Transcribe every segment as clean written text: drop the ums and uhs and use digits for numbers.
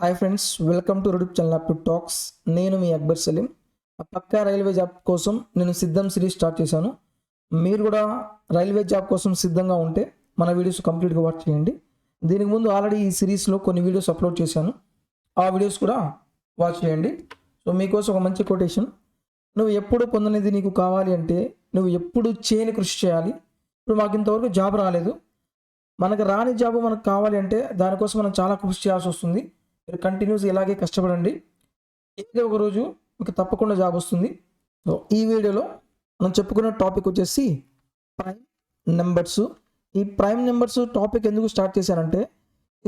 Hi friends, welcome to YouTube channel up to talks. నేను మీ అక్బర్ సలీం. పక్కా railway job కోసం నేను సిద్ధం సిరీస్ స్టార్ట్ చేశాను. మీరు కూడా రైల్వే జాబ్ కోసం సిద్ధంగా ఉంటే మన వీడియోస్ కంప్లీట్గా వాచ్ చేయండి. దీనికి ముందు ఆల్రెడీ ఈ సిరీస్లో కొన్ని వీడియోస్ అప్లోడ్ చేశాను, ఆ వీడియోస్ కూడా వాచ్ చేయండి. సో మీకోసం ఒక మంచి కొటేషన్: నువ్వు ఎప్పుడు పొందనేది నీకు కావాలి అంటే నువ్వు ఎప్పుడు చేయని కృషి చేయాలి. ఇప్పుడు మాకు ఇంతవరకు జాబ్ రాలేదు, మనకు రాని జాబ్ మనకు కావాలి అంటే దానికోసం మనం చాలా కృషి చేయాల్సి వస్తుంది. మీరు కంటిన్యూస్ ఇలాగే కష్టపడండి, ఏదో ఒక రోజు మీకు తప్పకుండా జాబ్ వస్తుంది. సో ఈ వీడియోలో మనం చెప్పుకునే టాపిక్ వచ్చేసి ప్రైమ్ నెంబర్స్. ఈ ప్రైమ్ నెంబర్స్ టాపిక్ ఎందుకు స్టార్ట్ చేశానంటే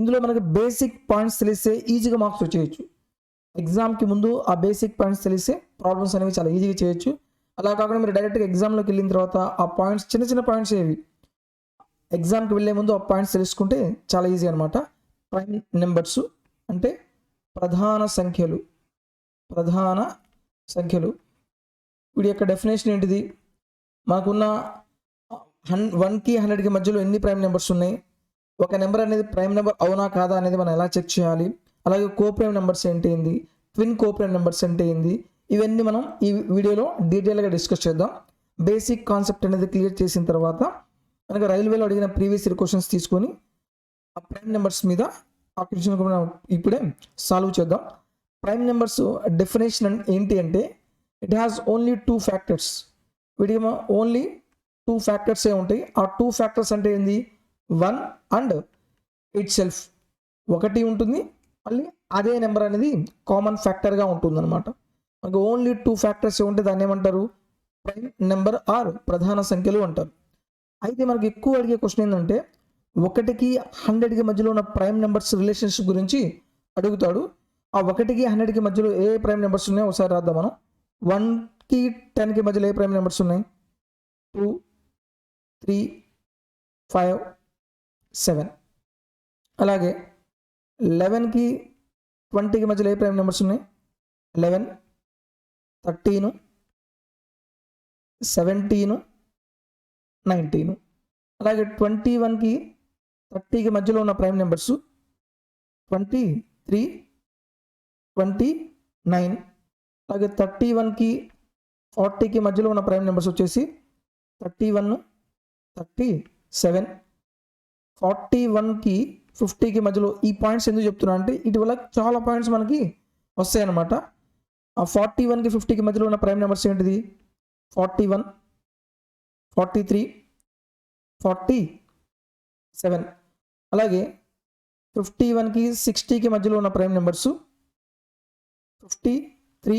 ఇందులో మనకి బేసిక్ పాయింట్స్ తెలిస్తే ఈజీగా మార్క్స్ వచ్చేయచ్చు. ఎగ్జామ్కి ముందు ఆ బేసిక్ పాయింట్స్ తెలిస్తే ప్రాబ్లమ్స్ అనేవి చాలా ఈజీగా చేయొచ్చు. అలా కాకుండా మీరు డైరెక్ట్గా ఎగ్జామ్లోకి వెళ్ళిన తర్వాత ఆ పాయింట్స్ చిన్న చిన్న పాయింట్స్ ఏవి ఎగ్జామ్కి వెళ్ళే ముందు ఆ పాయింట్స్ తెలుసుకుంటే చాలా ఈజీ అనమాట. ప్రైమ్ నెంబర్స్ అంటే ప్రధాన సంఖ్యలు. వీడి యొక్క డెఫినేషన్ ఏంటిది? మనకున్న 1కి 100కి మధ్యలో ఎన్ని ప్రైమ్ నెంబర్స్ ఉన్నాయి, ఒక నెంబర్ అనేది ప్రైమ్ నెంబర్ అవునా కాదా అనేది మనం ఎలా చెక్ చేయాలి, అలాగే కో ప్రైమ్ నెంబర్స్ ఏంటి, ట్విన్ కో ప్రైమ్ నెంబర్స్ అంటే ఏంది, ఇవన్నీ మనం ఈ వీడియోలో డీటెయిల్గా డిస్కస్ చేద్దాం. బేసిక్ కాన్సెప్ట్ అనేది క్లియర్ చేసిన తర్వాత మనకు రైల్వేలో అడిగిన ప్రీవియస్ ఇయర్ క్వశ్చన్స్ తీసుకొని ఆ ప్రైమ్ నెంబర్స్ మీద ఆ క్వశ్చన్ మనం ఇప్పుడే సాల్వ్ చేద్దాం. ప్రైమ్ నెంబర్స్ డెఫినేషన్ ఏంటి అంటే ఇట్ హ్యాస్ ఓన్లీ 2 ఫ్యాక్టర్స్. వీటికి ఓన్లీ 2 ఫ్యాక్టర్సే ఉంటాయి. ఆ 2 ఫ్యాక్టర్స్ అంటే ఏంది? 1 అండ్ ఇట్ సెల్ఫ్, ఒకటి ఉంటుంది, మళ్ళీ అదే నెంబర్ అనేది కామన్ ఫ్యాక్టర్గా ఉంటుంది అనమాట. మనకు ఓన్లీ 2 ఫ్యాక్టర్సే ఉంటే దాన్ని ఏమంటారు? ప్రైమ్ నెంబర్ ఆర్ ప్రధాన సంఖ్యలు అంటారు. అయితే మనకి ఎక్కువ అడిగే క్వశ్చన్ ఏంటంటే 1కి 100కి మధ్యలో ఉన్న ప్రైమ్ నెంబర్స్ రిలేషన్షిప్ గురించి అడుగుతాడు. ఆ 1కి 100కి మధ్యలో ఏ ప్రైమ్ నెంబర్స్ ఉన్నాయో ఒకసారి రాద్దాం మనం. 1కి 10కి మధ్యలో ఏ ప్రైమ్ నెంబర్స్ ఉన్నాయి? 2, 3, 5, 7. అలాగే 11కి 20కి మధ్యలో ఏ ప్రైమ్ నెంబర్స్ ఉన్నాయి? 11, 13, 17, 19. అలాగే 21కి 30కి మధ్యలో ఉన్న ప్రైమ్ నెంబర్స్ 23, 29. అలాగే 31కి 40కి మధ్యలో ఉన్న ప్రైమ్ నెంబర్స్ వచ్చేసి 31, 37. 41కి 50కి మధ్యలో. ఈ పాయింట్స్ ఎందుకు చెప్తున్నా అంటే ఇటీవల చాలా పాయింట్స్ మనకి వస్తాయి అన్నమాట. ఆ 41కి 50కి మధ్యలో ఉన్న ప్రైమ్ నెంబర్స్ ఏంటిది? 41, 43, 47. అలాగే 51కి 60కి మధ్యలో ఉన్న ప్రైమ్ నెంబర్స్ 53,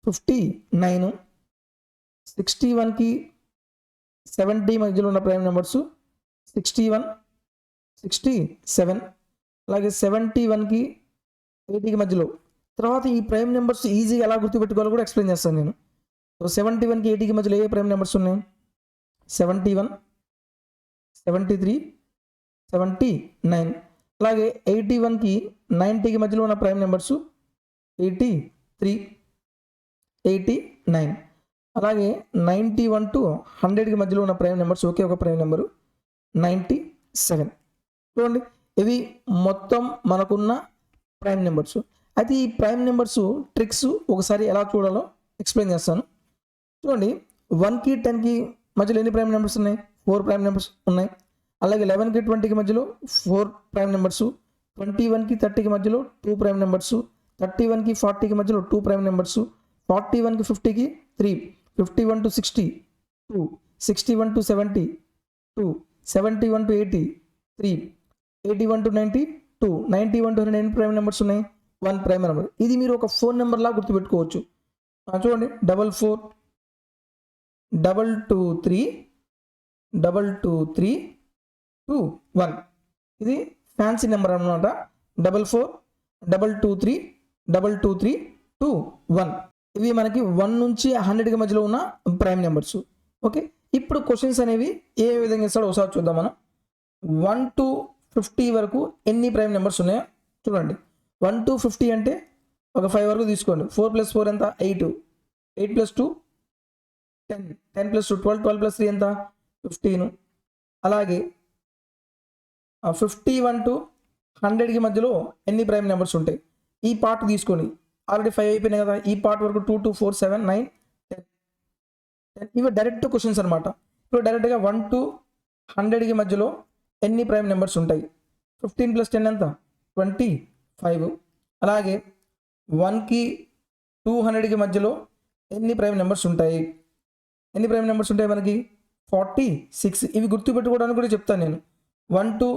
59. 61కి 70 మధ్యలో ఉన్న ప్రైమ్ నెంబర్స్ 61, 67. అలాగే 71కి 80కి మధ్యలో. తర్వాత ఈ ప్రైమ్ నెంబర్స్ ఈజీగా ఎలా గుర్తుపెట్టుకోవాలో కూడా ఎక్స్ప్లెయిన్ చేస్తాను నేను. సో 71కి 80కి మధ్యలో ఏ ప్రైమ్ నెంబర్స్ ఉన్నాయి? 71, 73, 79. అలాగే 81కి 90కి మధ్యలో ఉన్న ప్రైమ్ నెంబర్స్ 83, 89. అలాగే 91 to 100కి మధ్యలో ఉన్న ప్రైమ్ నెంబర్స్ ఒకే ఒక ప్రైమ్ నెంబరు 97. చూడండి, ఇవి మొత్తం మనకున్న ప్రైమ్ నెంబర్స్. అయితే ఈ ప్రైమ్ నెంబర్స్ ట్రిక్స్ ఒకసారి ఎలా చూడాలో ఎక్స్ప్లెయిన్ చేస్తాను. చూడండి, 1కి 10కి మధ్యలో ఎన్ని ప్రైమ్ నెంబర్స్ ఉన్నాయి? 4 ప్రైమ్ నెంబర్స్ ఉన్నాయి. అలాగే 11కి 20కి మధ్యలో 4 ప్రైమ్ నెంబర్స్. 21కి 30కి మధ్యలో 2 ప్రైమ్ నెంబర్స్. 31కి 40కి మధ్యలో 2 prime numbers. 41కి 50కి 3. 51 to 60 2. 61 to 70 2. 71 to 80 3. 81 to 90 2. 91 to 100 ఎన్ని ప్రైమ్ నెంబర్స్ ఉన్నాయి? 1 ప్రైమ్ నెంబర్. ఇది మీరు ఒక ఫోన్ నెంబర్ లా గుర్తుపెట్టుకోవచ్చు. చూడండి, 44 223 223 21. ఇది ఫ్యాన్సీ నెంబర్ అనమాట. 44 223 223 21. ఇవి మనకి 1 నుంచి 100కి మధ్యలో ఉన్న ప్రైమ్ నెంబర్స్. ఓకే, ఇప్పుడు క్వశ్చన్స్ అనేవి ఏ విధంగా ఇస్తాడో ఒకసారి చూద్దాం మనం. 1 to 50 వరకు ఎన్ని ప్రైమ్ నెంబర్స్ ఉన్నాయో చూడండి. 1 to 50 అంటే ఒక 5 వరకు తీసుకోండి. 4 + 4 ఎంత? 8. 8 + 2 10. 10 + 2 12. 12 + 3 ఎంత? 15. అలాగే 51 to 100కి మధ్యలో ఎన్ని ప్రైమ్ నెంబర్స్ ఉంటాయి? ఈ పార్ట్ తీసుకొని ఆల్రెడీ 5 అయిపోయినాయి కదా, ఈ పార్ట్ వరకు 2 2 4 7 9 10 ఇవి డైరెక్ట్ క్వశ్చన్స్ అనమాట. ఇప్పుడు డైరెక్ట్గా 1 to 100కి మధ్యలో ఎన్ని ప్రైమ్ నెంబర్స్ ఉంటాయి? 15 + 10 ఎంత? 25. అలాగే 1కి 200కి మధ్యలో ఎన్ని ప్రైమ్ నెంబర్స్ ఉంటాయి? ఎన్ని ప్రైమ్ నెంబర్స్ ఉంటాయి మనకి? 46. ఇవి గుర్తుపెట్టుకోవడానికి కూడా చెప్తాను నేను. 1 to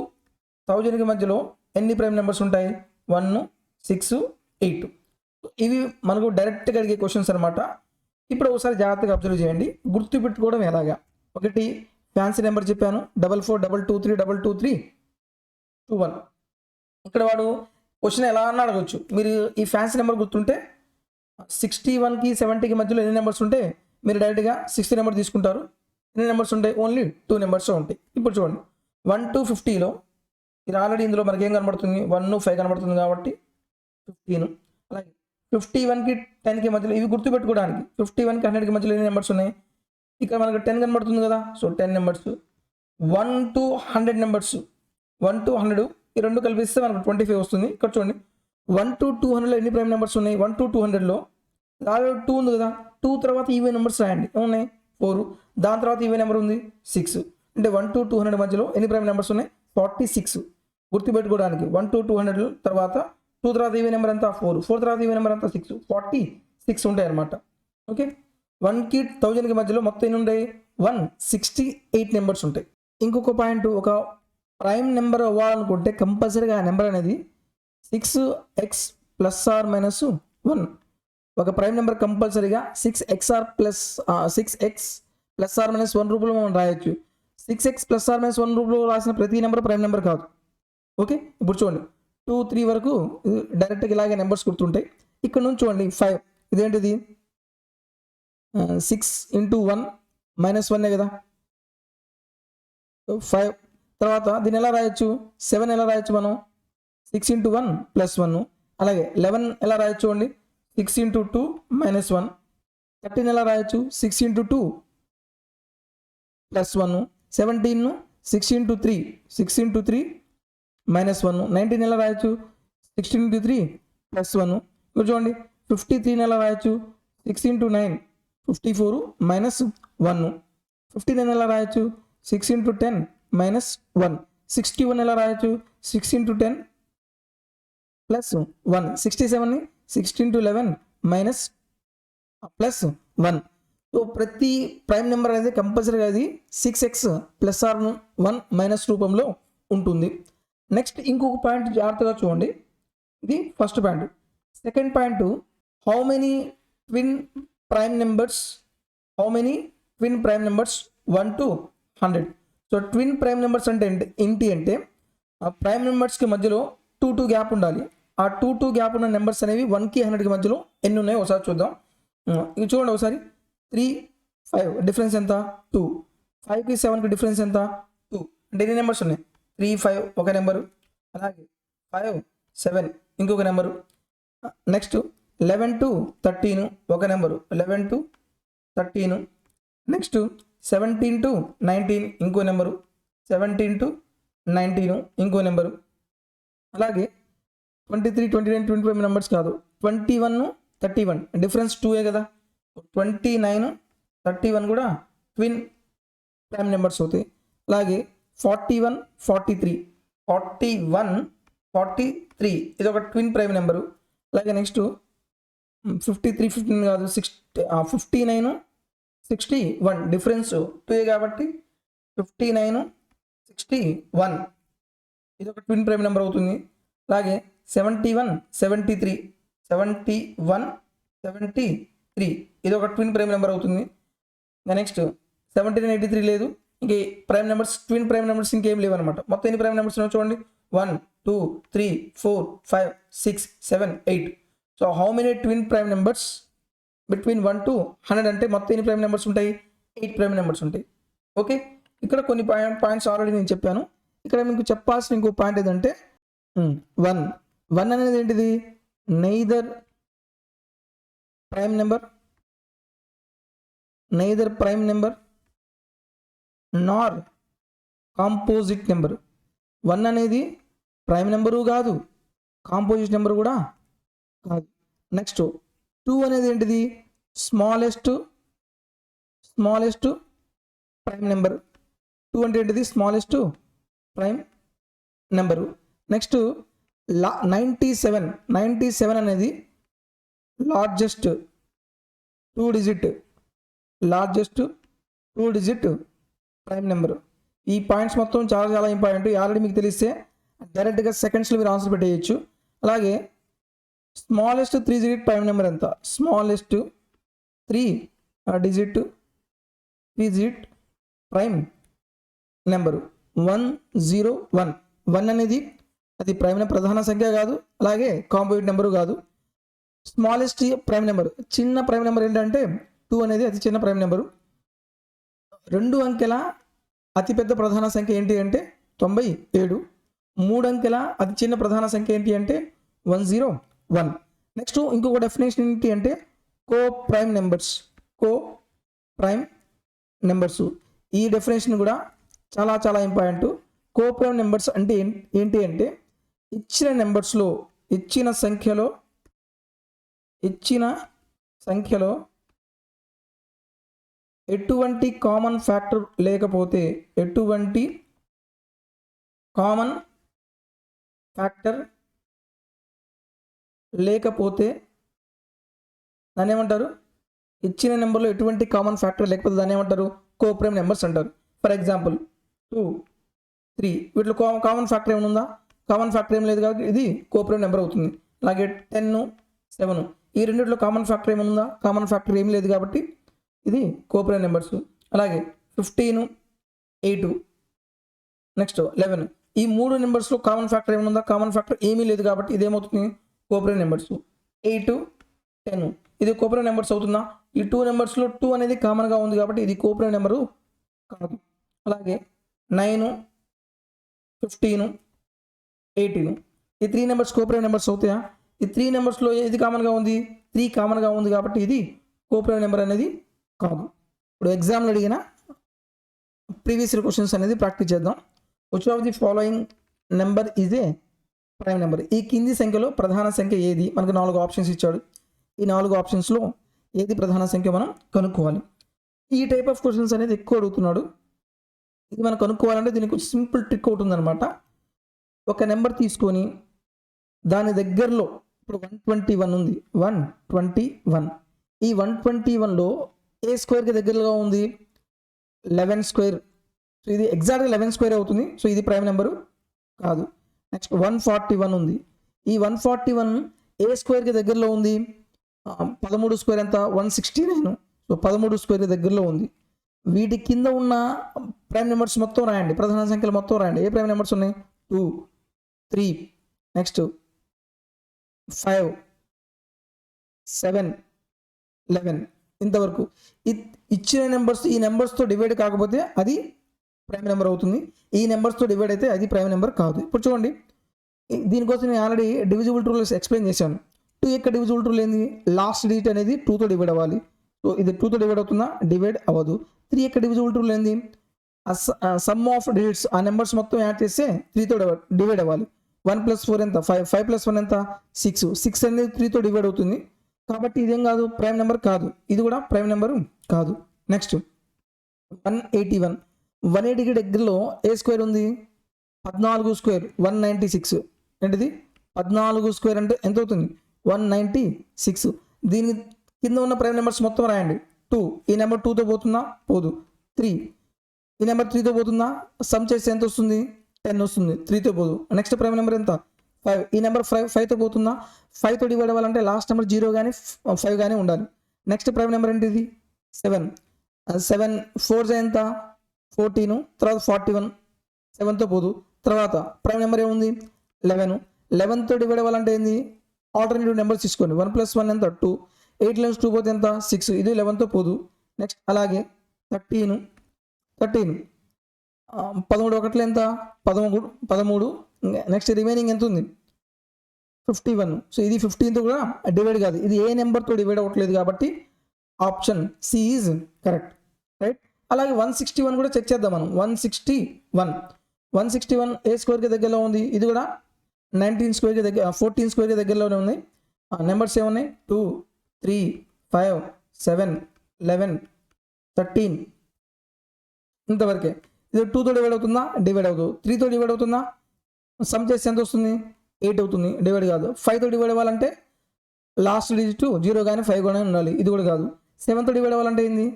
1000కి మధ్యలో ఎన్ని ప్రైమ్ నెంబర్స్ ఉంటాయి? 1 6 8. ఇవి మనకు డైరెక్ట్గా అడిగే క్వశ్చన్స్ అనమాట. ఇప్పుడు ఒకసారి జాగ్రత్తగా అబ్జర్వ్ చేయండి, గుర్తుపెట్టుకోవడం ఎలాగా. ఒకటి ఫ్యాన్సీ నెంబర్ చెప్పాను, 44 223 223 21. ఇక్కడ వాడు క్వశ్చన్ ఎలా అన్నా అడగచ్చు. మీరు ఈ ఫ్యాన్సీ నెంబర్ గుర్తుంటే 61కి 70కి మధ్యలో ఎన్ని నెంబర్స్ ఉంటే మీరు డైరెక్ట్గా 60 నెంబర్ తీసుకుంటారు. ఎన్ని నెంబర్స్ ఉంటాయి? ఓన్లీ 2 నెంబర్స్ ఉంటాయి. ఇప్పుడు చూడండి, 1 to 50లో ఇది ఆల్రెడీ ఇందులో మనకి ఏం కనబడుతుంది? 1 5 కనబడుతుంది కాబట్టి 15. అలాగే 51కి 10కి మధ్యలో ఇవి గుర్తుపెట్టుకోవడానికి 51కి 100కి మధ్యలో ఎన్ని నెంబర్స్ ఉన్నాయి? ఇక్కడ మనకు 10 కనబడుతుంది కదా, so 10 numbers. 1 to 100 numbers, 1 to 100 ఈ రెండు కలిపిస్తే మనకు 25 వస్తుంది. ఇక్కడ చూడండి, 1 to 200లో ఎన్ని ప్రైమ్ నెంబర్స్ ఉన్నాయి? 1 to 200లో దానిలో 2 ఉంది కదా, 2 తర్వాత ఈవెన్ నెంబర్స్ రాయండి. ఏమున్నాయి? 4. దాని తర్వాత ఈవెన్ నెంబర్ ఉంది 6. అంటే 1 to 200 మధ్యలో ఎన్ని ప్రైమ్ నెంబర్స్ ఉన్నాయి? 46. గుర్తుపెట్టుకోవడానికి 1 to 200 తర్వాత 2 తర్వాత ఈవెన్ నెంబర్ అంతా 4, 4 తర్వాత ఈవెన్ నెంబర్ అంతా 6, 46 ఉంటాయి అనమాట. ఓకే, 1కి 1000కి మధ్యలో మొత్తం ఎన్ని ఉంటాయి? 168 నెంబర్స్ ఉంటాయి. ఇంకొక పాయింట్, ఒక ప్రైమ్ నెంబర్ అవ్వాలనుకుంటే కంపల్సరీగా ఆ నెంబర్ అనేది 6x ± 1. ఒక ప్రైమ్ నెంబర్ కంపల్సరీగా 6x ± 1 రూపంలో మనం రాయొచ్చు. 6x ± 1 రూపంలో రాసిన ప్రతి నెంబర్ ప్రైమ్ నెంబర్ కాదు. ఓకే, ఇప్పుడు చూడండి 2 3 వరకు డైరెక్ట్గా ఇలాగే నెంబర్స్ గుర్తుంటాయి. ఇక్కడ నుంచి చూడండి 5, ఇదేంటిది? 6 × 1 - 1 కదా, 5. తర్వాత దీన్ని ఎలా రాయొచ్చు? 7 ఎలా రాయొచ్చు మనం? 6 × 1 + 1. అలాగే 11 ఎలా రాయొచ్చు? చూడండి, 6 × 2 - 1. 13 ఎలా రాయొచ్చు? 6 × 2 + 1. 17 6 × 3 6 × 3 - 1. 19 ఎలా రాయొచ్చు? 16 × 3 + 1. ఇప్పుడు చూడండి 53 ఎలా రాయొచ్చు? 6 × 9 54 - 1. 59 ఎలా రాయొచ్చు? 6 × 10 - 1. 61 ఎలా రాయొచ్చు? 6 × 10 + 1. 67ని 6 × 11 + 1. సో ప్రతి ప్రైమ్ నెంబర్ అనేది కంపల్సరీగా అది 6x ± 1 రూపంలో ఉంటుంది. నెక్స్ట్ ఇంకొక పాయింట్ జాగ్రత్తగా చూడండి, ఇది first point. Second point, how many twin prime numbers 1 to 100. So twin prime numbers అంటే ఏంటి అంటే ఆ ప్రైమ్ నెంబర్స్కి మధ్యలో 2 2 గ్యాప్ ఉండాలి. ఆ 2 2 గ్యాప్ ఉన్న నెంబర్స్ అనేవి 1కి 100కి మధ్యలో ఎన్ని ఉన్నాయో ఒకసారి చూద్దాం. ఇది చూడండి ఒకసారి, 3 5 డిఫరెన్స్ ఎంత? 2. 5కి 7కి డిఫరెన్స్ ఎంత? 2. అంటే ఎన్ని నెంబర్స్ ఉన్నాయి? 3 5 ఒక నెంబరు, అలాగే 5 7 ఇంకొక నెంబరు. నెక్స్ట్ 11 to 13 ఒక నెంబరు, 11 to 13. నెక్స్ట్ 17 to 19 ఇంకో నెంబరు, 17 to 19 ఇంకో నెంబరు. అలాగే 23 29 25 నెంబర్స్ కాదు, 21 31 డిఫరెన్స్ 2 కదా, 29 31 కూడా ట్విన్ ప్రైమ్ నెంబర్స్ అవుతాయి. అలాగే 41 43 ఇది ఒక ట్విన్ ప్రైమ్ నెంబరు. అలాగే నెక్స్ట్ 53 15 కాదు, 59 61 డిఫరెన్స్ 2 కాబట్టి 59 61 ఇది ఒక ట్విన్ ప్రైమ్ నెంబర్ అవుతుంది. అలాగే 71 73 ఇది ఒక ట్విన్ ప్రైమ్ నెంబర్ అవుతుంది. నెక్స్ట్ 17 83 లేదు. ఇంక prime numbers twin prime numbers ఇంకేం లేవు అనమాట. మొత్తం ఎన్ని ప్రైమ్ నెంబర్స్ ఉన్నాయో చూడండి, 1 2 3 4 5 6 7 8. So how many twin prime numbers between 1 to 100 అంటే మొత్తం ఎన్ని ప్రైమ్ నెంబర్స్ ఉంటాయి? 8 ప్రైమ్ నెంబర్స్ ఉంటాయి. ఓకే, ఇక్కడ కొన్ని పాయింట్స్ ఆల్రెడీ నేను చెప్పాను. ఇక్కడ మీకు చెప్పాల్సిన ఇంకో పాయింట్ ఏదంటే 1 అనేది ఏంటిది? నెయిదర్ ప్రైమ్ నెంబర్ నార్ కాంపోజిట్ నెంబర్. 1 అనేది ప్రైమ్ నెంబరు కాదు, కాంపోజిట్ నెంబర్ కూడా కాదు. నెక్స్ట్ 2 అనేది ఏంటిది? Smallest prime number. 2 అంటే ఏంటిది? Smallest prime number. నెక్స్ట్ 97 అనేది లార్జెస్ట్ 2 డిజిట్ ప్రైమ్ నెంబరు. ఈ పాయింట్స్ మొత్తం చాలా చాలా ఇంపార్టెంట్. ఆల్రెడీ మీకు తెలిస్తే డైరెక్ట్గా సెకండ్స్లో మీరు ఆన్సర్ పెట్టేయచ్చు. అలాగే స్మాలెస్ట్ 3 డిజిట్ ప్రైమ్ నెంబర్ ఎంత? Smallest 3 digit prime number 101. 1 అనేది అది ప్రధాన సంఖ్య కాదు, అలాగే కాంపోజిట్ నెంబరు కాదు. స్మాలెస్ట్ ప్రైమ్ నెంబర్, చిన్న ప్రైమ్ నెంబర్ ఏంటంటే 2 అనేది అతి చిన్న ప్రైమ్ నెంబరు. 2 అంకెల అతిపెద్ద ప్రధాన సంఖ్య ఏంటి అంటే 97. 3 అంకెల అతి చిన్న ప్రధాన సంఖ్య ఏంటి అంటే 101. నెక్స్ట్ ఇంకొక డెఫినేషన్ ఏంటి అంటే కో ప్రైమ్ నెంబర్స్. ఈ డెఫినేషన్ కూడా చాలా చాలా ఇంపార్టెంట్. కో ప్రైమ్ నెంబర్స్ అంటే ఏంటి అంటే ఇచ్చిన సంఖ్యలో ఎటువంటి కామన్ ఫ్యాక్టర్ లేకపోతే దాన్ని ఏమంటారు? ఇచ్చిన నెంబర్లో ఎటువంటి కామన్ ఫ్యాక్టర్ లేకపోతే దాన్ని ఏమంటారు? కో ప్రైమ్ నెంబర్స్ అంటారు. ఫర్ ఎగ్జాంపుల్ 2, 3 వీటిలో కామన్ ఫ్యాక్టర్ ఏమైనా ఉందా? కామన్ ఫ్యాక్టర్ ఏం లేదు కాబట్టి ఇది కో ప్రైమ్ నెంబర్ అవుతుంది. అలాగే 10, 7 ఈ రెండిట్లో కామన్ ఫ్యాక్టర్ ఏమైనా ఉందా? కామన్ ఫ్యాక్టర్ ఏం లేదు కాబట్టి ఇది కో ప్రైమ్ నెంబర్స్. అలాగే 15, 8 నెక్స్ట్ 11 ఈ 3 నెంబర్స్లో కామన్ ఫ్యాక్టర్ ఏమైనా ఉందా? కామన్ ఫ్యాక్టర్ ఏమీ లేదు కాబట్టి ఇది ఏమవుతుంది? కో ప్రైమ్ నెంబర్స్. 8, 10 ఇది కో ప్రైమ్ నెంబర్స్ అవుతుందా? ఈ 2 నెంబర్స్లో 2 అనేది కామన్గా ఉంది కాబట్టి ఇది కో ప్రైమ్ నెంబరు కాదు. అలాగే 9, 15, 18 ఈ 3 నెంబర్స్ కో ప్రైమ్ నెంబర్స్ అవుతాయా? ఈ 3 నెంబర్స్లో ఏది కామన్గా ఉంది? 3 కామన్గా ఉంది కాబట్టి ఇది కో ప్రైమ్ నెంబర్ అనేది కాదు. ఇప్పుడు ఎగ్జామ్లో అడిగిన ప్రీవియస్ ఇయర్ క్వశ్చన్స్ అనేది ప్రాక్టీస్ చేద్దాం. Which of the following number is a prime number? ఈ కింది సంఖ్యలో ప్రధాన సంఖ్య ఏది? మనకు 4 ఆప్షన్స్ ఇచ్చాడు. ఈ 4 ఆప్షన్స్లో ఏది ప్రధాన సంఖ్య మనం కనుక్కోవాలి. ఈ టైప్ ఆఫ్ క్వశ్చన్స్ అనేది ఎక్కువ అడుగుతున్నాడు. ఇది మనం కనుక్కోవాలంటే దీనికి సింపుల్ ట్రిక్ ఒకటి ఉందన్నమాట. ఒక నెంబర్ తీసుకొని దాని దగ్గరలో ఇప్పుడు 121 ఉంది. 121 ఈ 121లో ఏ స్క్వేర్కి దగ్గరగా ఉంది? 11 స్క్వేర్. సో ఇది ఎగ్జాక్ట్గా 11 స్క్వేర్ అవుతుంది. సో ఇది ప్రైమ్ నెంబరు కాదు. నెక్స్ట్ 141 ఉంది. ఈ 141 ఏ స్క్వేర్కి దగ్గరలో ఉంది? 13 స్క్వేర్ ఎంత? 169. సో 13 స్క్వేర్ దగ్గరలో ఉంది. వీటి కింద ఉన్న ప్రైమ్ నెంబర్స్ మొత్తం రాయండి, ప్రధాన సంఖ్యలు మొత్తం రాయండి. ఏ ప్రైమ్ నెంబర్స్ ఉన్నాయి? 2, 3 నెక్స్ట్ 5, 7, 11 ఇంతవరకు ఇచ్చిన నెంబర్స్ ఈ నెంబర్స్తో డివైడ్ కాకపోతే అది ప్రైమ్ నెంబర్ అవుతుంది. ఈ నెంబర్స్తో డివైడ్ అయితే అది ప్రైమ్ నెంబర్ కాదు. ఇప్పుడు చూడండి, దీనికోసం నేను ఆల్రెడీ డివిజిబుల్ రూల్స్ ఎక్స్ప్లెయిన్ చేశాను. 2 యొక్క డివిజిబుల్ రూల్ ఏంది? లాస్ట్ డిజిట్ అనేది 2తో డివైడ్ అవ్వాలి. సో ఇది 2తో డివైడ్ అవుతుందా? డివైడ్ అవ్వదు. 3 యొక్క డివిజిబుల్ రూల్ ఏంది? సమ్ ఆఫ్ డిజిట్స్ ఆ నెంబర్స్ మొత్తం యాడ్ చేస్తే 3తో డివైడ్ అవ్వాలి. 1 + 4 ఎంత? 5. 5 + 1 ఎంత? 6. 6 అనేది 3తో డివైడ్ అవుతుంది కాబట్టి ఇదేం కాదు? ప్రైమ్ నెంబర్ కాదు. ఇది కూడా ప్రైమ్ నెంబర్ కాదు. నెక్స్ట్ 181. 180కి దగ్గరలో ఏ స్క్వేర్ ఉంది? 14 స్క్వేర్ 196. ఏంటిది? 14 స్క్వేర్ అంటే ఎంత అవుతుంది? 196. దీని కింద ఉన్న ప్రైమ్ నెంబర్స్ మొత్తం రాయండి. 2 ఈ నెంబర్ 2తో పోతుందా? పోదు. 3 ఈ నెంబర్ 3తో పోతుందా? సమ్ చేస్తే ఎంత వస్తుంది? 10 వస్తుంది. 3తో పోదు. నెక్స్ట్ ప్రైమ్ నెంబర్ ఎంత? 5 ఈ నెంబర్ 5తో పోతుందా? 5తో డివైడ్ అవ్వాలంటే లాస్ట్ నెంబర్ 0 కానీ 5 కానీ ఉండాలి. నెక్స్ట్ ప్రైమ్ నెంబర్ ఏంటిది? 7. 7 4 ఎంత? 14. తర్వాత 41 7తో పోదు. తర్వాత ప్రైమ్ నెంబర్ ఏముంది? 11. 11తో డివైడ్ అవ్వాలంటే ఏంది? ఆల్టర్నేటివ్ నెంబర్స్ తీసుకోండి. 1 + 1 ఎంత? 2. 8 - 2 పోతే ఎంత? 6. ఇది 11తో పోదు. నెక్స్ట్ అలాగే 13. 13 ఒకట్లు ఎంత? 13. నెక్స్ట్ రిమైనింగ్ ఎంత ఉంది? 51. సో ఇది 15తో కూడా డివైడ్ కాదు. ఇది ఏ నెంబర్తో డివైడ్ అవ్వట్లేదు కాబట్టి option C is correct. Right. అలాగే 161 కూడా చెక్ చేద్దాం మనం. 161 ఏ స్క్వేర్కి దగ్గరలో ఉంది? ఇది కూడా 19 స్క్వేర్కి దగ్గర 14 స్క్వేర్కి దగ్గరలోనే ఉన్నాయి. నెంబర్స్ ఏమున్నాయి 2 3 5 7 11 13 ఇంతవరకే. ఇది 2తో డివైడ్ అవుతుందా? డివైడ్ అవ్వదు. 3తో డివైడ్ అవుతుందా? సమ్ చేస్తే ఎంత వస్తుంది? 8 అవుతుంది. డివైడ్ కాదు. 5తో డివైడ్ అవ్వాలంటే లాస్ట్ డిజిట్ 0 కానీ 5 కానీ ఉండాలి. ఇది కూడా కాదు. 7తో డివైడ్ అవ్వాలంటే ఏంది?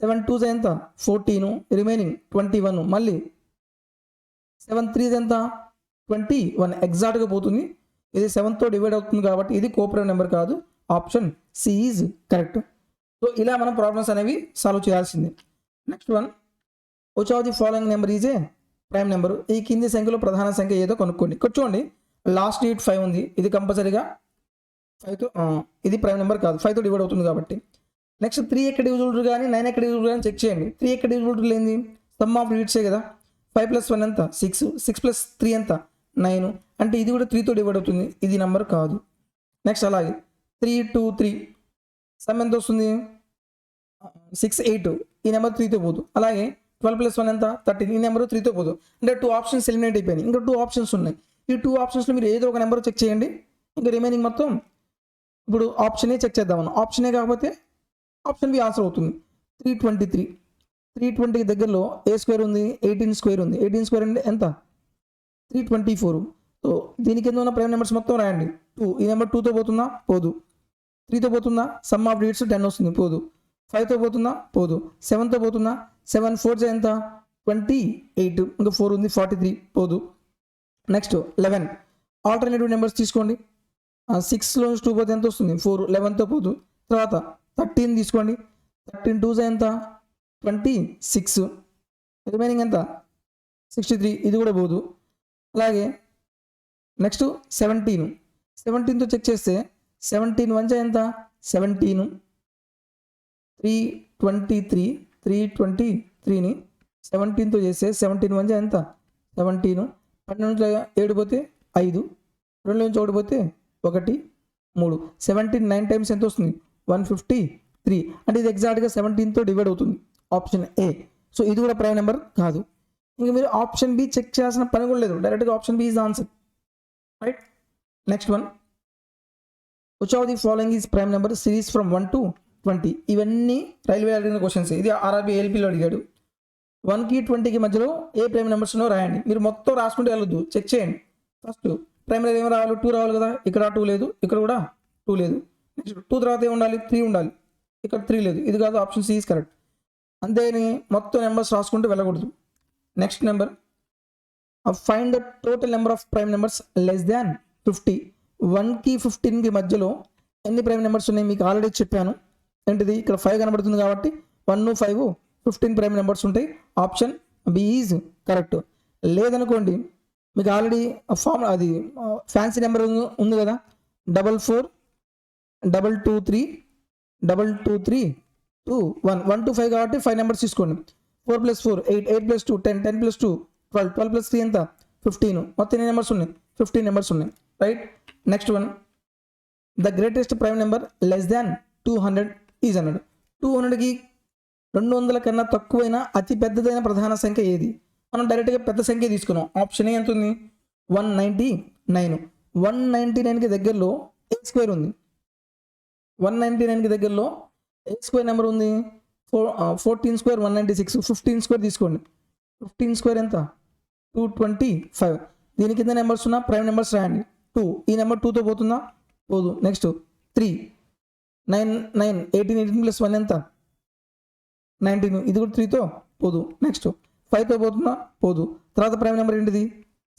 7 2 ఎంత? 14, రిమైనింగ్ 21, మళ్ళీ 7 3 ఎంత? 21 ఎగ్జాక్ట్గా పోతుంది. ఇది 7తో డివైడ్ అవుతుంది కాబట్టి ఇది కోప్రైమ్ నెంబర్ కాదు. Option C is correct. So ఇలా మనం ప్రాబ్లమ్స్ అనేవి సాల్వ్ చేయాల్సింది. Next one, which of the following number is a prime number? ఈ కింది సంఖ్యలో ప్రధాన సంఖ్య ఏదో కనుక్కోండి. ఇక్కడ చూడండి, లాస్ట్ డిజిట్ 5 ఉంది. ఇది కంపల్సరీగా 5తో ఇది ప్రైమ్ నెంబర్ కాదు, 5తో డివైడ్ అవుతుంది కాబట్టి. నెక్స్ట్ 3 ఎక్కడ డివిజిబుల్ కానీ 9 ఎక్కడ డివిజిబుల్ కానీ చెక్ చేయండి. 3 ఎక్కడ డివిజిబుల్ ఏంది? సమ్ ఆఫ్ డిజిట్సే కదా. 5 + 1 ఎంత? 6. 6 + 3 ఎంత? 9. అంటే ఇది కూడా 3తో డివైడ్ అవుతుంది. ఇది నెంబర్ కాదు. నెక్స్ట్ అలాగే 3 2 3 సమ్ ఎంత వస్తుంది? 6 8. ఈ నెంబర్ 3తో పోదు. అలాగే 12 + 1 ఎంత? 13. ఈ నెంబర్ 3తో పోదు. అంటే 2 ఆప్షన్స్ ఎలిమినేట్ అయిపోయినాయి. ఇంకా 2 ఆప్షన్స్ ఉన్నాయి. ఈ 2 ఆప్షన్స్లో మీరు ఏదో ఒక నెంబర్ చెక్ చేయండి. ఇంకా రిమైనింగ్ మొత్తం ఇప్పుడు ఆప్షన్ ఏ చెక్ చేద్దామన్నా. ఆప్షన్ ఏ కాకపోతే ఆప్షన్ బి ఆన్సర్ అవుతుంది. 323. 320కి దగ్గరలో ఏ స్క్వేర్ ఉంది? 18 స్క్వేర్ ఉంది. 18 స్క్వేర్ అంటే ఎంత? 324. సో దీని కింద ఉన్న ప్రైమ్ నెంబర్స్ మొత్తం రాయండి. 2. ఈ నెంబర్ 2తో పోతుందా? పోదు. 3తో పోతుందా? సమ్ ఆఫ్ డిజిట్స్ 10 వస్తుంది. పోదు. 5తో పోతుందా? పోదు. 7తో పోతుందా? 7 4 ఎంత? 28. ఇంకా 4 ఉంది. 43. పోదు. నెక్స్ట్ 11. ఆల్టర్నేటివ్ నెంబర్స్ తీసుకోండి. 6లో 2 పోతే ఎంత వస్తుంది? 4. 11తో పోదు. తర్వాత 13 తీసుకోండి. 13 2 ఎంత? 26. రిమైనింగ్ ఎంత? 63. ఇది కూడా పోదు. అలాగే నెక్స్ట్ 17. 17తో చెక్ చేస్తే 17 1 ఎంత? 17. 323. 323ని 17తో చేస్తే 17 1 ఎంత? 17. 12 7 పోతే 5. 2 నుంచి 1 పోతే 1 3. 17 9 టైమ్స్ ఎంత వస్తుంది? 153. అంటే ఇది ఎగ్జాక్ట్గా 17తో డివైడ్ అవుతుంది. Option A. సో ఇది కూడా ప్రైమ్ నెంబర్ కాదు. ఇంకా మీరు ఆప్షన్ బి చెక్ చేయాల్సిన పని కూడా లేదు. డైరెక్ట్గా option B is answer. Right. Next one, which of the following is prime number series from 1 to 20? ఇవన్నీ రైల్వే అడిగిన క్వశ్చన్స్. ఇది ఆర్ఆర్బీ ఏఎల్పీలో అడిగాడు. 1కి 20కి మధ్యలో ఏ ప్రైమ్ నెంబర్స్ ఉన్నో రాయండి. మీరు మొత్తం రాసుకుంటే వెళ్ళొద్దు, చెక్ చేయండి. ఫస్ట్ ప్రైమరీ ఏమి రావాలి? 2 రావాలి కదా. ఇక్కడ 2 లేదు, ఇక్కడ కూడా 2 లేదు. నెక్స్ట్ 2 తర్వాత ఏమి ఉండాలి? 3 ఉండాలి. ఇక్కడ 3 లేదు. ఇది కాదు. Option C is correct. అంతేని మొత్తం నెంబర్స్ రాసుకుంటూ వెళ్ళకూడదు. Next number, find the total number of prime numbers less than 50. 1కి 15కి మధ్యలో ఎన్ని ప్రైమ్ నెంబర్స్ ఉన్నాయి మీకు ఆల్రెడీ చెప్పాను. ఏంటిది? ఇక్కడ 5 కనబడుతుంది కాబట్టి 1 5 15 ప్రైమ్ నెంబర్స్ ఉంటాయి. Option B is correct. లేదనుకోండి, మీకు ఆల్రెడీ ఫామ్ అది ఫ్యాన్సీ నెంబర్ ఉంది కదా, 44 223 223 2 1 1 to 5 కాబట్టి 5 నెంబర్స్ తీసుకోండి. 4 + 4 8 8 + 2 10 10 + 2 12 12 + 3 ఎంత? 15. మొత్తం ఎన్ని నెంబర్స్ ఉన్నాయి? 15 నెంబర్స్ ఉన్నాయి. Right. Next one, the greatest prime number less than 200 is అన్నాడు. 200కి 200 కన్నా తక్కువైన అతి పెద్దదైన ప్రధాన సంఖ్య ఏది? మనం డైరెక్ట్గా పెద్ద సంఖ్య తీసుకున్నాం. ఆప్షన్ ఏ ఎంత ఉంది? 199. 199కి దగ్గరలో ఏ స్క్వేర్ ఉంది? 199కి దగ్గరలో ఏ స్క్వేర్ నెంబర్ ఉంది? 14 స్క్వేర్ 196. 15 స్క్వేర్ తీసుకోండి. 15 స్క్వేర్ ఎంత? 225. దీని కింద నెంబర్స్ ఉన్న ప్రైమ్ నెంబర్స్ రాయండి. 2. ఈ నెంబర్ 2తో పోతుందా? పోదు. నెక్స్ట్ 3 9 9 18 18 + 1 ఎంత? 19. ఇది కూడా 3తో పోదు. నెక్స్ట్ 5తో పోతుందా? పోదు. తర్వాత ప్రైమ్ నెంబర్ ఏంటిది?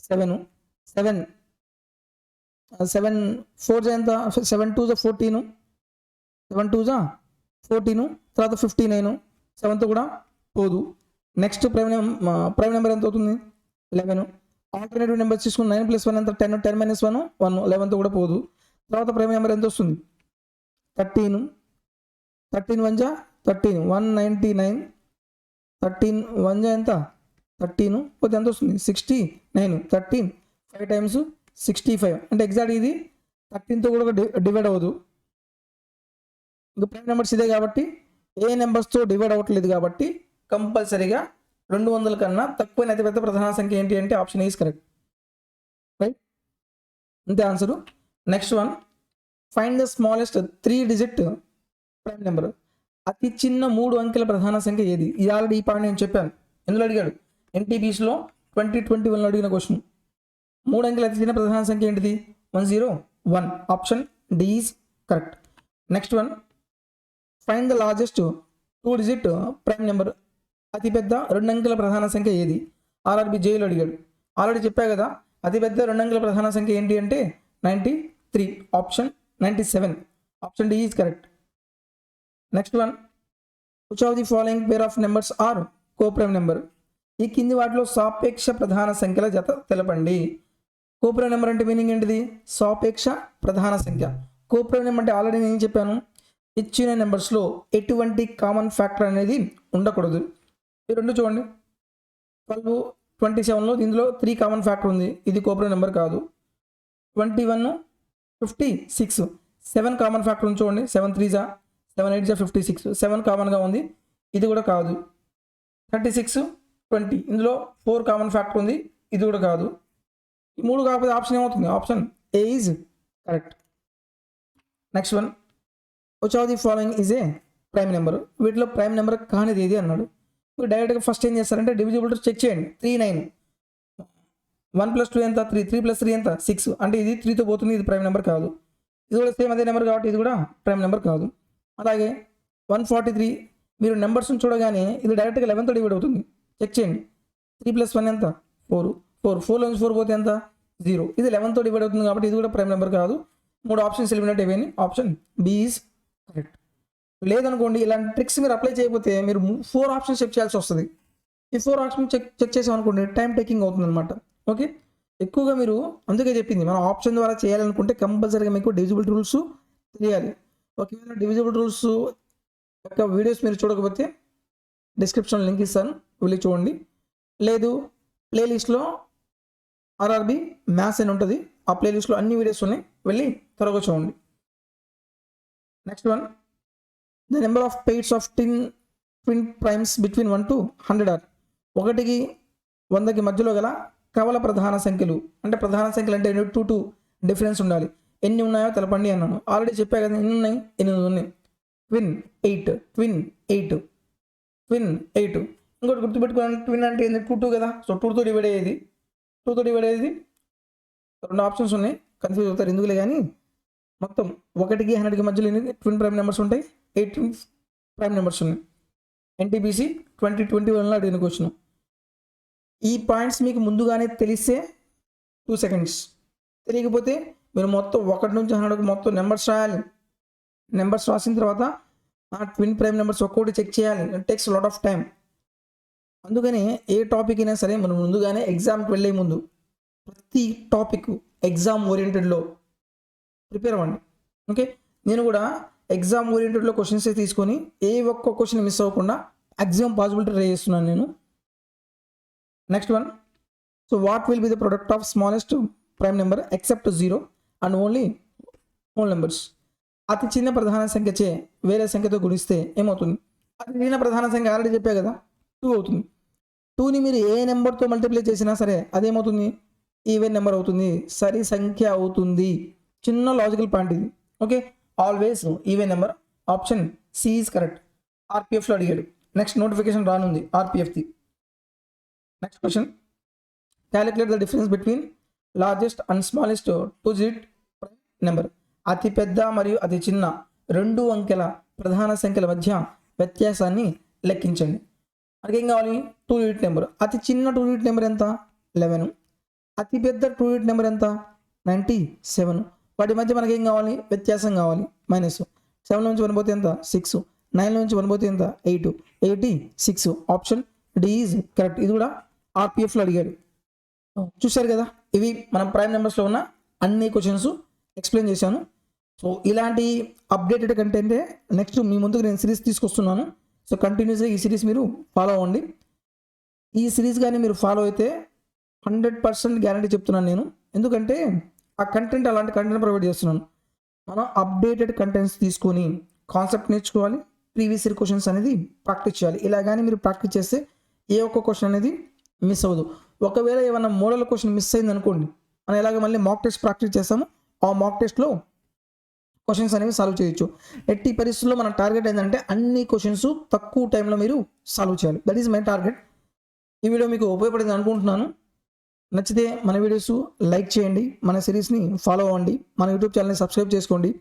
7 7 7 4 ఎంత? 7 2 14. 7 2 14. తర్వాత 59. 7తో కూడా పోదు. నెక్స్ట్ ప్రైమ్ నెంబర్ ఎంత అవుతుంది? 11. ఆల్టర్నేటివ్ నెంబర్స్ తీసుకుని 9 + 1 ఎంత? 10 10 - 1 1. 11తో కూడా పోదు. తర్వాత ప్రైమ్ నెంబర్ ఎంత వస్తుంది? 13. 13 1 13 199. 13 1 ఎంత? 13 పోతే ఎంత వస్తుంది? 69. 13 5 టైమ్స్ 65. అంటే ఎగ్జాక్ట్ ఇది 13తో కూడా డివైడ్ అవ్వదు. ఇంకా ప్రైమ్ నెంబర్స్ ఇదే కాబట్టి ఏ నెంబర్స్తో డివైడ్ అవ్వట్లేదు కాబట్టి కంపల్సరీగా 200 కన్నా తక్కువైన అతిపెద్ద ప్రధాన సంఖ్య ఏంటి అంటే ఆప్షన్ ఈజ్ కరెక్ట్. రైట్. అంతే answer. Next one, find the smallest 3 digit prime number. అతి చిన్న 3 అంకెల ప్రధాన సంఖ్య ఏది? ఇది ఆల్రెడీ ఈ పాయింట్ నేను చెప్పాను. ఎందులో అడిగాడు? NTPCలో 2021లో అడిగిన క్వశ్చన్. 3 అంకెల అతి చిన్న ప్రధాన సంఖ్య ఏంటిది? 101. Option D is correct. Next one, find the largest 2 digit prime number. అతిపెద్ద 2 అంకెల ప్రధాన సంఖ్య ఏది? RRB జైలు అడిగాడు. ఆల్రెడీ చెప్పా కదా, అతిపెద్ద 2 అంకెల ప్రధాన సంఖ్య ఏంటి అంటే 93. Option 97. Option D is correct. Next one, which of the following pair of numbers are coprime number. ఈ కింది వాటిలో సాపేక్ష ప్రధాన సంఖ్యల జత తెలపండి. కోప్రైమ్ నెంబర్ అంటే మీనింగ్ ఏంటిది? సాపేక్ష ప్రధాన సంఖ్య. కోప్రైమ్ నెంబర్ అంటే ఆల్రెడీ నేను చెప్పాను, ఇచ్చిన నెంబర్స్లో ఎటువంటి కామన్ ఫ్యాక్టర్ అనేది ఉండకూడదు. ఈ రెండు చూడండి, 12, 27లో దీనిలో 3 కామన్ ఫ్యాక్టర్ ఉంది, ఇది కోప్రైమ్ నెంబర్ కాదు. 21, 56, 7 కామన్ ఫ్యాక్టర్ ఉంది చూడండి, 7 3 జా 7 8 జా 56, 7 కామన్గా ఉంది, ఇది కూడా కాదు. 36, 20 ఇందులో 4 కామన్ ఫ్యాక్టర్ ఉంది, ఇది కూడా కాదు. ఈ 3 కాకపోతే ఆప్షన్ ఏమవుతుంది? Option A is correct. Next one, which of the following is a prime number. వీటిలో ప్రైమ్ నెంబర్ కానిది ఏది అన్నాడు. మీరు డైరెక్ట్గా ఫస్ట్ ఏం చేస్తారంటే డివిజిబుల్ చెక్ చేయండి. 3 9, 1 + 2 ఎంత? 3, 3 + 3 ఎంత? 6. అంటే ఇది 3తో పోతుంది, ఇది ప్రైమ్ నెంబర్ కాదు. ఇది కూడా సేమ్ అదే నెంబర్ కాబట్టి ఇది కూడా ప్రైమ్ నెంబర్ కాదు. అలాగే 143, మీరు నెంబర్స్ని చూడగానే ఇది డైరెక్ట్గా 11తో డివైడ్ అవుతుంది, చెక్ చేయండి. 3 + 1 ఎంత? 4. 4 నుంచి 4 పోతే ఎంత? 0. ఇది 11తో డివైడ్ అవుతుంది కాబట్టి ఇది కూడా ప్రైమ్ నెంబర్ కాదు. 3 ఆప్షన్స్ ఎలిమినేట్ అయిపోయింది. Option B is correct. లేదనుకోండి, ఇలాంటి ట్రిక్స్ మీరు అప్లై చేయకపోతే మీరు 4 ఆప్షన్స్ చెక్ చేయాల్సి వస్తుంది. ఈ 4 ఆప్షన్స్ చెక్ చేసామనుకోండి, టైం టేకింగ్ అవుతుంది అనమాట. ఓకే, ఎక్కువగా మీరు అందుకే చెప్పింది, మనం ఆప్షన్ ద్వారా చేయాలనుకుంటే కంపల్సరీగా మీకు డివిజిబుల్ రూల్స్ తెలియాలి. ఒకవేళ డివిజిబుల్ రూల్స్ యొక్క వీడియోస్ మీరు చూడకపోతే డిస్క్రిప్షన్ లింక్ ఇస్తాను, వెళ్ళి చూడండి. లేదు, ప్లేలిస్ట్లో RRB మ్యాథ్స్ అని ఉంటుంది, ఆ ప్లేలిస్ట్లో అన్ని వీడియోస్ ఉన్నాయి, వెళ్ళి త్వరగా చూడండి. Next one, the number of pairs of twin primes between 1 to 100 are. 1కి 100కి మధ్యలో గల కవల ప్రధాన సంఖ్యలు. అంటే ప్రధాన సంఖ్యలు అంటే 2 డిఫరెన్స్ ఉండాలి. ఎన్ని ఉన్నాయో తెలపండి అన్నాను. ఆల్రెడీ చెప్పా కదా, ఎన్ని ఉన్నాయి? 8 ఉన్నాయి. Twin 8, twin 8, twin 8. ఇంకోటి గుర్తుపెట్టుకోండి, ట్విన్ అంటే ఏంది? 2 కదా, సో 2తో డివైడ్ అయ్యేది, 2తో డివైడ్ అయ్యేది. 2 ఆప్షన్స్ ఉన్నాయి, కన్ఫ్యూజ్ అవుతారు ఎందుకులే కానీ. మొత్తం 1కి 100కి మధ్యలో ఎన్ని ట్విన్ ప్రైమ్ నెంబర్స్ ఉంటాయి? 8 ట్విన్ ప్రైమ్ నెంబర్స్ ఉన్నాయి. NTPC 2021లో అడిగిన క్వశ్చన్. ఈ పాయింట్స్ మీకు ముందుగానే తెలిస్తే 2 seconds, తెలియకపోతే మీరు మొత్తం 1 నుంచి 100 మొత్తం నెంబర్స్ రాయాలి. నెంబర్స్ రాసిన తర్వాత ఆ ట్విన్ ప్రైమ్ నెంబర్స్ ఒక్కొక్కటి చెక్ చేయాలి. It takes lot of time. అందుకని ఏ టాపిక్ అయినా సరే మనం ముందుగానే ఎగ్జామ్కి వెళ్ళే ముందు ప్రతి టాపిక్ ఎగ్జామ్ ఓరియంటెడ్లో ప్రిపేర్ అవ్వండి. ఓకే, నేను కూడా ఎగ్జామ్ ఓరియంటెడ్లో క్వశ్చన్స్ తీసుకొని ఏ ఒక్క క్వశ్చన్ మిస్ అవ్వకుండా మ్యాక్సిమం పాసిబిలిటీ ట్రై చేస్తున్నాను నేను. Next one, so what will be the product of smallest prime number except 0 and only whole numbers. అతి చిన్న ప్రధాన సంఖ్యచే వేరే సంఖ్యతో గుణిస్తే ఏమవుతుంది? అతి చిన్న ప్రధాన సంఖ్య ఆల్రెడీ చెప్పే కదా, 2 అవుతుంది. 2ని మీరు ఏ నెంబర్తో మల్టిప్లై చేసినా సరే అదేమవుతుంది? ఈవెన్ నెంబర్ అవుతుంది, సరి సంఖ్య అవుతుంది. చిన్న లాజికల్ పాయింట్ ఇది. Okay, always even number. Option C is correct. RPFలో అడిగాడు. నెక్స్ట్ నోటిఫికేషన్ రానుంది RPFది. Next question, calculate the difference between largest and smallest 2 digit number. అతి పెద్ద మరియు అతి చిన్న 2 అంకెల ప్రధాన సంఖ్యల మధ్య వ్యత్యాసాన్ని లెక్కించండి. మనకేం కావాలి? 2 digit నెంబర్. అతి చిన్న 2 digit నెంబర్ ఎంత? 11. అతి పెద్ద 2 digit నెంబర్ ఎంత? 97. వాటి మధ్య మనకేం కావాలి? వ్యత్యాసం కావాలి. -7 నుంచి 1 పోతే ఎంత? 6. 9 నుంచి 1 పోతే ఎంత? 8. 86. Option D is correct. ఇది కూడా RPFలో అడిగాడు. చూశారు కదా, ఇవి మనం ప్రైమ్ నెంబర్స్లో ఉన్న అన్ని క్వశ్చన్స్ ఎక్స్ప్లెయిన్ చేశాను. సో ఇలాంటి అప్డేటెడ్ కంటెంటే నెక్స్ట్ మీ ముందుకు నేను సిరీస్ తీసుకొస్తున్నాను. సో కంటిన్యూస్గా ఈ సిరీస్ మీరు ఫాలో అవ్వండి. ఈ సిరీస్ కానీ మీరు ఫాలో అయితే 100% గ్యారంటీ చెప్తున్నాను నేను. ఎందుకంటే ఆ కంటెంట్ అలాంటి కంటెంట్ ప్రొవైడ్ చేస్తున్నాను. మనం అప్డేటెడ్ కంటెంట్స్ తీసుకొని కాన్సెప్ట్ నేర్చుకోవాలి, ప్రీవియస్ ఇయర్ క్వశ్చన్స్ అనేది ప్రాక్టీస్ చేయాలి. ఇలా కానీ మీరు ప్రాక్టీస్ చేస్తే ఏ ఒక్క క్వశ్చన్ అనేది మిస్ అవ్వదు. ఒకవేళ ఏమన్నా మోడల్ క్వశ్చన్ మిస్ అయింది అనుకోండి, మనం ఎలాగ మళ్ళీ మాక్ టెస్ట్ ప్రాక్టీస్ చేస్తాము, ఆ మాక్ టెస్ట్లో క్వశ్చన్స్ అనేవి సాల్వ్ చేయొచ్చు. ఎట్టి పరిస్థితుల్లో మన టార్గెట్ ఏంటంటే అన్ని క్వశ్చన్స్ తక్కువ టైంలో మీరు సాల్వ్ చేయాలి. That is my target. ఈ వీడియో మీకు ఉపయోగపడింది అనుకుంటున్నాను. నచ్చితే మన వీడియోస్ లైక్ చేయండి, మన సిరీస్ని ఫాలో అవ్వండి, మన యూట్యూబ్ ఛానల్ని సబ్స్క్రైబ్ చేసుకోండి.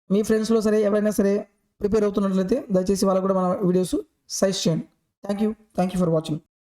మీ ఫ్రెండ్స్లో సరే ఎవరైనా సరే ప్రిపేర్ అవుతున్నట్లయితే దయచేసి వాళ్ళకు కూడా మన వీడియోస్ సజెస్ట్ చేయండి. Thank you for watching.